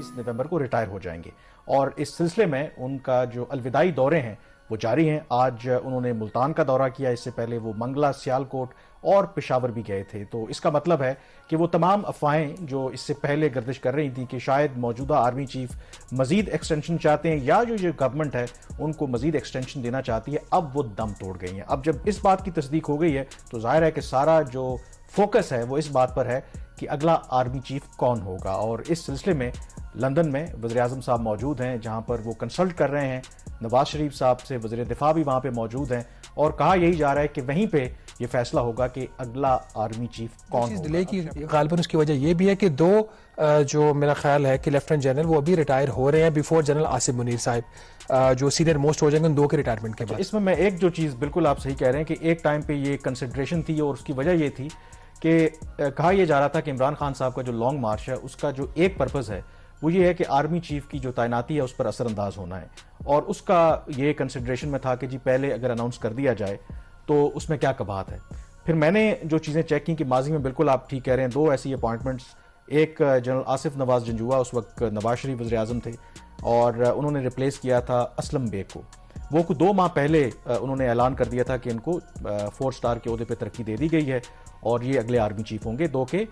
28 نومبر کو ریٹائر ہو جائیں گے، اور اس سلسلے میں ان کا جو الوداعی دورے ہیں وہ جاری ہیں۔ آج انہوں نے ملتان کا دورہ کیا، اس سے پہلے وہ منگلا، سیالکوٹ اور پشاور بھی گئے تھے۔ تو اس کا مطلب ہے کہ وہ تمام افواہیں جو اس سے پہلے گردش کر رہی تھیں کہ شاید موجودہ آرمی چیف مزید ایکسٹینشن چاہتے ہیں یا جو گورنمنٹ ہے ان کو مزید ایکسٹینشن دینا چاہتی ہے، اب وہ دم توڑ گئی ہیں۔ اب جب اس بات کی تصدیق ہو گئی ہے تو ظاہر ہے کہ سارا جو فوکس ہے وہ اس بات پر ہے کہ اگلا آرمی چیف کون ہوگا، اور اس سلسلے میں لندن میں وزیر اعظم صاحب موجود ہیں جہاں پر وہ کنسلٹ کر رہے ہیں نواز شریف صاحب سے، وزیر دفاع بھی وہاں پہ موجود ہیں، اور کہا یہی جا رہا ہے کہ وہیں پہ یہ فیصلہ ہوگا کہ اگلا آرمی چیف کون ہوگا۔ ڈیلے کی غالباً اس کی وجہ یہ بھی ہے کہ دو جو میرا خیال ہے کہ لیفٹیننٹ جنرل وہ ابھی ریٹائر ہو رہے ہیں بیفور جنرل آصم منیر صاحب جو سینئر موسٹ ہو جائیں گے ان دو کے ریٹائرمنٹ کے بعد۔ اس میں ایک جو چیز بالکل آپ صحیح کہہ رہے ہیں کہ ایک ٹائم پہ یہ کنسیڈریشن تھی، اور اس کی وجہ یہ تھی کہ کہا یہ جا رہا تھا کہ عمران خان صاحب کا جو لانگ مارچ ہے اس کا جو ایک پرپز ہے وہ یہ ہے کہ آرمی چیف کی جو تعیناتی ہے اس پر اثر انداز ہونا ہے، اور اس کا یہ کنسیڈریشن میں تھا کہ جی پہلے اگر اناؤنس کر دیا جائے تو اس میں کیا کباہت ہے۔ پھر میں نے جو چیزیں چیک کی کہ ماضی میں بالکل آپ ٹھیک کہہ رہے ہیں، دو ایسی اپوائنٹمنٹس، ایک جنرل آصف نواز جنجوعہ، اس وقت نواز شریف وزیر اعظم تھے، اور انہوں نے ریپلیس کیا تھا اسلم بیگ کو۔ وہ 2 ماہ پہلے انہوں نے اعلان کر دیا تھا کہ ان کو 4 سٹار کے عہدے پہ ترقی دے دی گئی ہے اور یہ اگلے آرمی چیف ہوں گے۔ 2 کے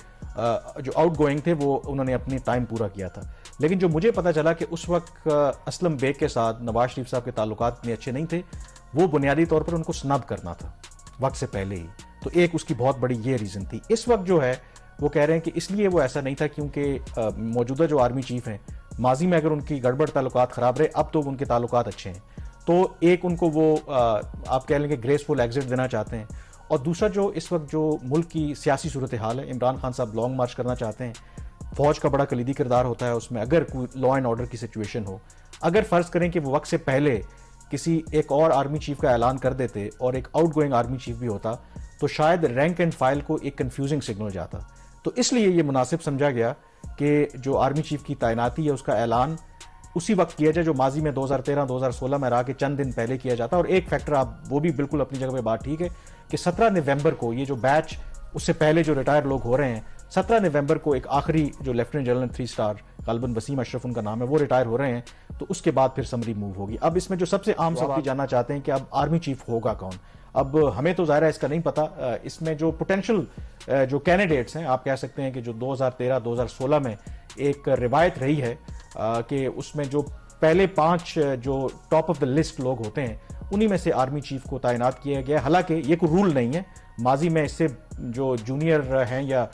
جو آؤٹ گوئنگ تھے وہ انہوں نے اپنی ٹائم پورا کیا تھا، لیکن جو مجھے پتا چلا کہ اس وقت اسلم بیگ کے ساتھ نواز شریف صاحب کے تعلقات اتنے اچھے نہیں تھے، وہ بنیادی طور پر ان کو سنب کرنا تھا وقت سے پہلے ہی، تو ایک اس کی بہت بڑی یہ ریزن تھی۔ اس وقت جو ہے وہ کہہ رہے ہیں کہ اس لیے وہ ایسا نہیں تھا کیونکہ موجودہ جو آرمی چیف ہیں ماضی میں اگر ان کی گڑبڑ تعلقات خراب رہے، اب تو ان کے تعلقات اچھے ہیں، تو ایک ان کو وہ آپ کہہ لیں کہ گریسفل ایگزٹ دینا چاہتے ہیں، اور دوسرا جو اس وقت جو ملک کی سیاسی صورتحال ہے، عمران خان صاحب لانگ مارچ کرنا چاہتے ہیں، فوج کا بڑا کلیدی کردار ہوتا ہے اس میں، اگر کوئی لا اینڈ آرڈر کی سچویشن ہو، اگر فرض کریں کہ وہ وقت سے پہلے کسی ایک اور آرمی چیف کا اعلان کر دیتے اور ایک آؤٹ گوئنگ آرمی چیف بھی ہوتا تو شاید رینک اینڈ فائل کو ایک کنفیوزنگ سگنل جاتا، تو اس لیے یہ مناسب سمجھا گیا کہ جو آرمی چیف کی تعیناتی ہے اس کا اعلان اسی وقت کیا جائے جو ماضی میں 2013-2016 میں رہا کہ چند دن پہلے کیا جاتا۔ اور ایک فیکٹر آپ وہ بھی بالکل اپنی جگہ پہ بات ٹھیک ہے کہ 17 نومبر کو یہ جو بیچ اس سے پہلے جو ریٹائر لوگ ہو رہے ہیں، 17 نومبر کو ایک آخری جو لیفٹیننٹ جنرل 3 سٹار غالباً وسیم اشرف ان کا نام ہے وہ ریٹائر ہو رہے ہیں، تو اس کے بعد پھر سمری موو ہوگی۔ اب اس میں جو سب سے عام سوال جاننا چاہتے ہیں کہ اب آرمی چیف ہوگا کون، اب ہمیں تو ظاہر ہے اس کا نہیں پتا۔ اس میں جو پوٹینشل جو کینڈیڈیٹس ہیں، آپ کہہ سکتے ہیں کہ جو 2013-2016 میں ایک روایت رہی ہے کہ اس میں جو پہلے 5 جو ٹاپ آف دا لسٹ لوگ ہوتے ہیں انہی میں سے آرمی چیف کو تعینات کیا گیا، حالانکہ یہ کوئی رول نہیں ہے، ماضی میں اس سے جو جونیئر ہیں یا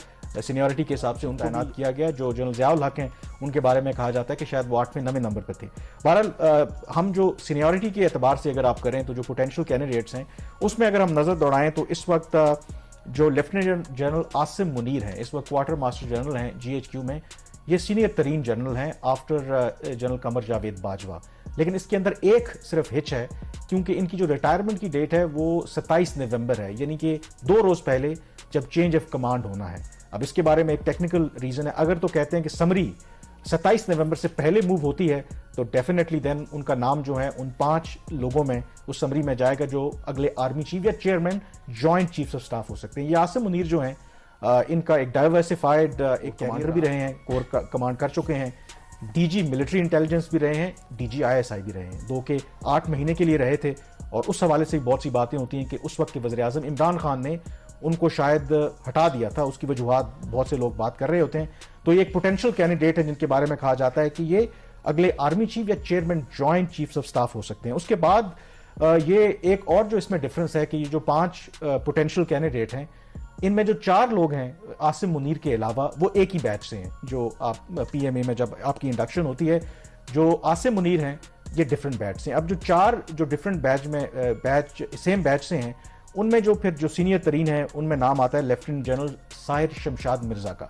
سینیورٹی کے حساب سے ان کو تعینات کیا گیا، جو جنرل ضیاء الحق ہیں ان کے بارے میں کہا جاتا ہے کہ شاید وہ 8ویں 9ویں نمبر پہ تھے۔ بہرحال ہم جو سینیورٹی کے اعتبار سے اگر آپ کریں تو جو پوٹینشیل کینڈیڈیٹس ہیں اس میں اگر ہم نظر دوڑائیں تو اس وقت جو لیفٹیننٹ جنرل آصم منیر ہیں، اس وقت کوارٹر ماسٹر جنرل ہیں GHQ میں، یہ سینئر ترین جنرل ہیں آفٹر جنرل قمر جاوید باجوہ، لیکن اس کے اندر ایک صرف ہچ ہے کیونکہ ان کی جو ریٹائرمنٹ کی ڈیٹ ہے وہ 27 نومبر ہے، یعنی کہ 2 روز پہلے جب چینج آف کمانڈ ہونا ہے۔ اب اس کے بارے میں ایک ٹیکنیکل ریزن ہے، اگر تو کہتے ہیں کہ سمری 27 نومبر سے پہلے موو ہوتی ہے تو ڈیفینیٹلی دین ان کا نام جو ہے ان 5 لوگوں میں اس سمری میں جائے گا جو اگلے آرمی چیف یا chairman joint chiefs of staff ہو سکتے ہیں۔ یہ آصم منیر جو ہیں ان کا ایک ڈائیورسفائڈ ایک کمانڈر بھی رہے ہیں، کور کمانڈ کر چکے ہیں، DG ملٹری انٹیلیجنس بھی رہے ہیں، DG ISI بھی رہے ہیں، 2 کے 8 مہینے کے لیے رہے تھے، اور اس حوالے سے بہت سی باتیں ہوتی ہیں کہ اس وقت کے وزیر اعظم عمران خان نے ان کو شاید ہٹا دیا تھا، اس کی وجوہات بہت سے لوگ بات کر رہے ہوتے ہیں، تو یہ ایک پوٹینشیل کینڈیڈیٹ ہے جن کے بارے میں کہا جاتا ہے کہ یہ اگلے آرمی چیف یا chairman joint chiefs of staff ہو سکتے ہیں۔ اس کے بعد یہ ایک اور جو اس میں ڈفرنس ہے کہ یہ جو 5 پوٹینشیل کینڈیڈیٹ ہیں ان میں جو 4 لوگ ہیں آصم منیر کے علاوہ وہ ایک ہی بیچ سے ہیں، جو آپ PMA میں جب آپ کی انڈکشن ہوتی ہے جو آصم منیر ہیں یہ ڈفرنٹ بیچ سے ہیں۔ اب جو 4 جو ڈفرنٹ بیچ میں سیم بیچ سے ہیں ان میں جو پھر جو سینئر ترین ہیں ان میں نام آتا ہے لیفٹیننٹ جنرل ساحر شمشاد مرزا کا۔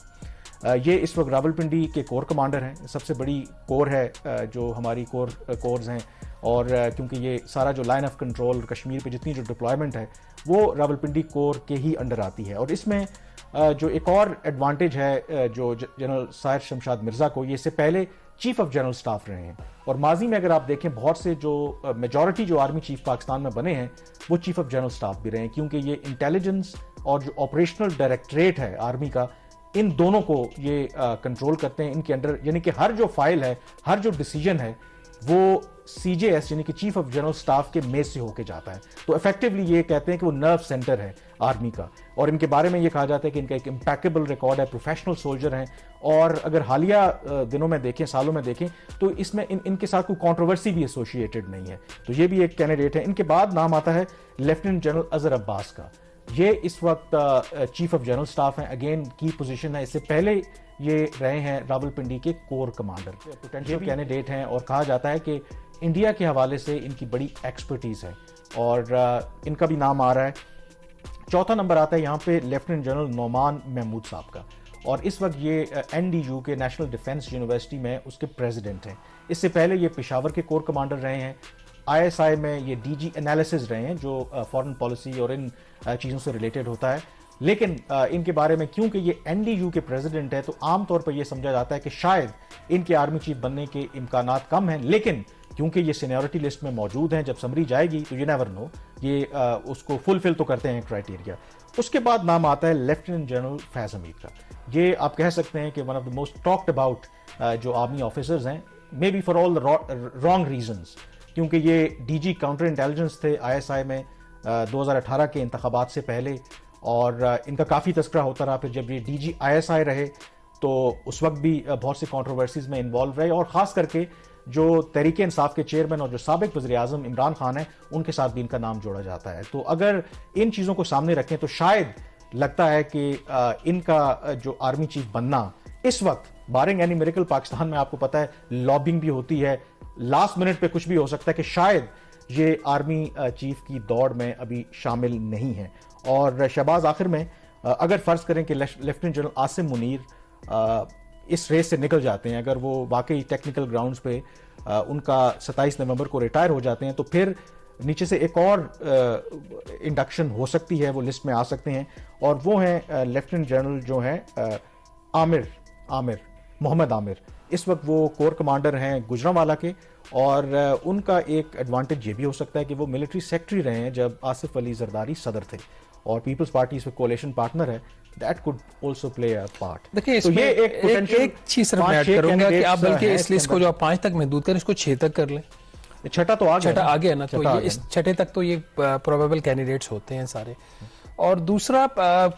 یہ اس وقت راولپنڈی کے کور کمانڈر ہیں، سب سے بڑی کور ہے جو ہماری کورز ہیں، اور کیونکہ یہ سارا جو لائن آف کنٹرول کشمیر پہ جتنی جو ڈپلائمنٹ ہے وہ راولپنڈی کور کے ہی انڈر آتی ہے، اور اس میں جو ایک اور ایڈوانٹیج ہے جو جنرل ساحر شمشاد مرزا کو، یہ اس سے پہلے چیف آف جنرل سٹاف رہے ہیں، اور ماضی میں اگر آپ دیکھیں بہت سے جو میجورٹی جو آرمی چیف پاکستان میں بنے ہیں وہ چیف آف جنرل سٹاف بھی رہے ہیں، کیونکہ یہ انٹیلیجنس اور جو آپریشنل ڈائریکٹریٹ ہے آرمی کا ان دونوں کو یہ کنٹرول کرتے ہیں ان کے انڈر, یعنی کہ ہر جو فائل ہے, ہر جو ڈیسیجن ہے وہ سی جے ایس یعنی کہ چیف آف جنرل سٹاف کے میز سے ہو کے جاتا ہے. تو افیکٹولی یہ کہتے ہیں کہ وہ نرو سینٹر ہے آرمی کا, اور ان کے بارے میں یہ کہا جاتا ہے کہ ان کا ایک امپیکیبل ریکارڈ ہے, پروفیشنل سولجر ہیں, اور اگر حالیہ دنوں میں دیکھیں, سالوں میں دیکھیں, تو اس میں ان کے ساتھ کوئی کنٹروورسی بھی ایسوسیٹڈ نہیں ہے. تو یہ بھی ایک کینڈیڈیٹ ہے. ان کے بعد نام آتا ہے لیفٹیننٹ جنرل اظہر عباس کا. یہ اس وقت چیف آف جنرل سٹاف ہیں, اگین کی پوزیشن ہے. اس سے پہلے یہ رہے ہیں راولپنڈی کے کور کمانڈر, پوٹینشیل کینڈیڈیٹ ہیں, اور کہا جاتا ہے کہ انڈیا کے حوالے سے ان کی بڑی ایکسپرٹیز ہے, اور ان کا بھی نام آ رہا ہے. چوتھا نمبر آتا ہے یہاں پہ لیفٹیننٹ جنرل نعمان محمود صاحب کا, اور اس وقت یہ این ڈی یو کے نیشنل ڈیفنس یونیورسٹی میں اس کے پریزیڈنٹ ہیں. اس سے پہلے یہ پشاور کے کور کمانڈر رہے ہیں. آئی ایس آئی میں یہ ڈی جی انالیسز رہے ہیں, جو فارن پالیسی اور ان چیزوں سے ریلیٹڈ ہوتا ہے. لیکن ان کے بارے میں کیونکہ یہ این ڈی یو کے پریزیڈنٹ ہے, تو عام طور پر یہ سمجھا جاتا ہے کہ شاید ان کے آرمی چیف بننے کے امکانات کم ہیں. لیکن کیونکہ یہ سینیورٹی لسٹ میں موجود ہیں, جب سمری جائے گی تو یو نیور نو, یہ اس کو فلفل تو کرتے ہیں کرائٹیریا. اس کے بعد نام آتا ہے لیفٹیننٹ جنرل فیض حمید کا. یہ آپ کہہ سکتے ہیں کہ one of the most talked about جو آرمی آفیسرز ہیں, maybe for all wrong reasons, کیونکہ یہ ڈی جی کاؤنٹر انٹیلیجنس تھے آئی ایس آئی میں 2018 کے انتخابات سے پہلے, اور ان کا کافی تذکرہ ہوتا رہا. پھر جب یہ D G I S I رہے تو اس وقت بھی بہت سی کنٹروورسیز میں انوالو رہے, اور خاص کر کے جو تحریک انصاف کے چیئرمین اور جو سابق وزیر اعظم عمران خان ہیں, ان کے ساتھ بھی ان کا نام جوڑا جاتا ہے. تو اگر ان چیزوں کو سامنے رکھیں تو شاید لگتا ہے کہ ان کا جو آرمی چیف بننا اس وقت بارنگ اینی میریکل, پاکستان میں آپ کو پتا ہے لابنگ بھی ہوتی ہے, لاسٹ منٹ پہ کچھ بھی ہو سکتا ہے, کہ شاید یہ آرمی چیف کی دوڑ میں ابھی شامل نہیں ہے. اور شہباز آخر میں اگر فرض کریں کہ لیفٹیننٹ جنرل عاصم منیر اس ریس سے نکل جاتے ہیں, اگر وہ واقعی ٹیکنیکل گراؤنڈز پہ ان کا 27 نومبر کو ریٹائر ہو جاتے ہیں, تو پھر نیچے سے ایک اور انڈکشن ہو سکتی ہے, وہ لسٹ میں آ سکتے ہیں, اور وہ ہیں لیفٹیننٹ جنرل جو ہیں محمد عامر. اس وقت وہ کور کمانڈر ہیں گجرانوالا کے, اور ان کا ایک ایڈوانٹیج یہ بھی ہو سکتا ہے کہ وہ ملٹری سیکٹری رہے ہیں جب آصف علی زرداری صدر تھے, اور پیپلز پارٹی اس میں کولیشن پارٹنر ہے. That could also play a part. دیکھیں اس میں ایک چیز صرف میں ایڈ کروں گا کہ آپ بلکہ اس لسٹ کو جو آپ 5 تک محدود کریں, اس کو 6 تک کر لیں. چھٹا تو آگے ہے نا, تو یہ اس چھٹے تک تو یہ پروبیبل کینڈیڈیٹس ہوتے ہیں سارے. اور دوسرا,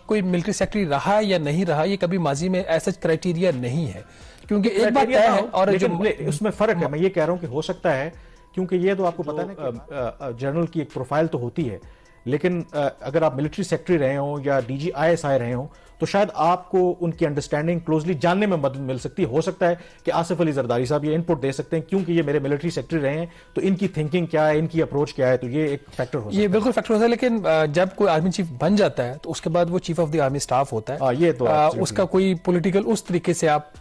کوئی ملٹری سیکٹری رہا یا نہیں رہا, یہ کبھی ماضی میں ایسا کرائٹیریا نہیں ہے, کیونکہ ایک بات طے ہے. اور اس میں فرق ہے, میں یہ کہہ رہا ہوں کہ ہو سکتا ہے, کیونکہ یہ تو آپ کو پتا ہے نا جنرل کی ایک پروفائل تو ہوتی ہے, لیکن اگر آپ ملٹری سیکٹری رہے ہوں یا D G I S I رہے ہوں, تو شاید آپ کو ان کی انڈرسٹینڈنگ کلوزلی جاننے میں مدد مل سکتی ہے. ہو سکتا ہے کہ آصف علی زرداری صاحب یہ انپٹ دے سکتے ہیں, کیونکہ یہ میرے ملٹری سیکٹری رہے ہیں, تو ان کی تھنکنگ کیا ہے, ان کی اپروچ کیا ہے, تو یہ ایک فیکٹر ہو سکتا ہے. یہ بالکل فیکٹر ہوتا ہے, لیکن جب کوئی آرمی چیف بن جاتا ہے تو اس کے بعد وہ chief of the army staff ہوتا ہے. یہ تو اس کا کوئی پولیٹیکل اس طریقے سے آپ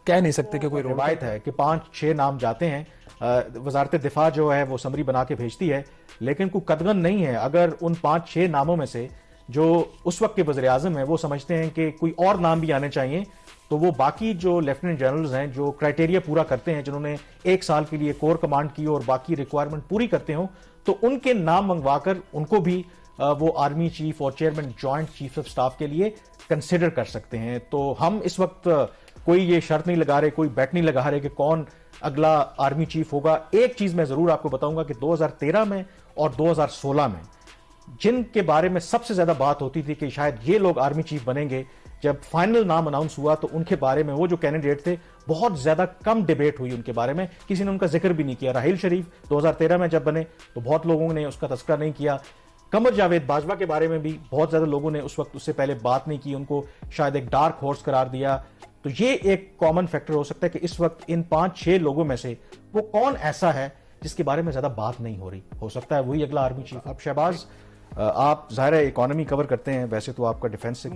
کہہ نہیں سکتے کہ کوئی روایت ہے کہ 5-6 نام جاتے ہیں, وزارت دفاع جو ہے وہ سمری بنا کے بھیجتی ہے, لیکن کوئی قدغن نہیں ہے. اگر ان 5-6 ناموں میں سے جو اس وقت کے وزیر اعظم ہیں وہ سمجھتے ہیں کہ کوئی اور نام بھی آنے چاہیے, تو وہ باقی جو لیفٹیننٹ جنرلز ہیں جو کرائٹیریا پورا کرتے ہیں, جنہوں نے 1 سال کے لیے کور کمانڈ کی اور باقی ریکوائرمنٹ پوری کرتے ہوں, تو ان کے نام منگوا کر ان کو بھی وہ آرمی چیف اور chairman joint chief of staff کے لیے کنسیڈر کر سکتے ہیں. تو ہم اس وقت کوئی یہ شرط نہیں لگا رہے, کوئی بیٹ نہیں لگا رہے کہ کون اگلا آرمی چیف ہوگا. ایک چیز میں ضرور آپ کو بتاؤں گا کہ 2013 میں اور 2016 میں جن کے بارے میں سب سے زیادہ بات ہوتی تھی کہ شاید یہ لوگ آرمی چیف بنیں گے, جب فائنل نام اناؤنس ہوا تو ان کے بارے میں وہ جو کینڈیڈیٹ تھے بہت زیادہ کم ڈیبیٹ ہوئی ان کے بارے میں, کسی نے ان کا ذکر بھی نہیں کیا. راحیل شریف 2013 میں جب بنے تو بہت لوگوں نے اس کا تذکرہ نہیں کیا. قمر جاوید باجوہ کے بارے میں بھی بہت زیادہ لوگوں نے اس وقت اس سے پہلے بات نہیں کی, ان کو شاید ایک ڈارک ہارس قرار دیا. تو یہ ایک کامن فیکٹر ہو سکتا ہے کہ اس وقت ان 5-6 لوگوں میں سے وہ کون ایسا ہے جس کے بارے میں زیادہ بات نہیں ہو رہی. ہو سکتا ہے وہی اگلا آرمی چیف. اب شہباز آپ ظاہر ہے اکانومی کور کرتے ہیں, ویسے تو آپ کا ڈیفنس سے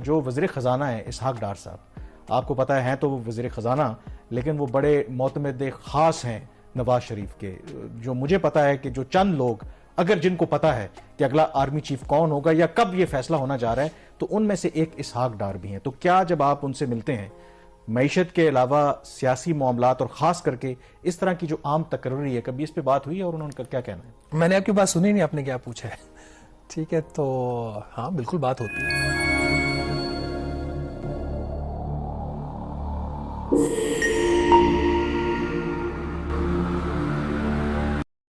جو وزیر خزانہ ہے اسحاق ڈار صاحب, آپ کو پتا ہے تو وہ وزیر خزانہ, لیکن وہ بڑے معتمد خاص ہیں نواز شریف کے. جو مجھے پتا ہے کہ جو چند لوگ اگر جن کو پتا ہے کہ اگلا آرمی چیف کون ہوگا یا کب یہ فیصلہ ہونا جا رہا ہے, تو ان میں سے ایک اسحاق ڈار بھی ہیں. تو کیا جب آپ ان سے ملتے ہیں, معیشت کے علاوہ سیاسی معاملات اور خاص کر کے اس طرح کی جو عام تقرری ہے, کبھی اس پہ بات ہوئی ہے اور انہوں نے کیا کہنا ہے؟ میں نے آپ کی بات سنی نہیں, آپ نے کیا پوچھا ہے. ٹھیک ہے, تو ہاں بالکل بات ہوتی ہے. ہیں.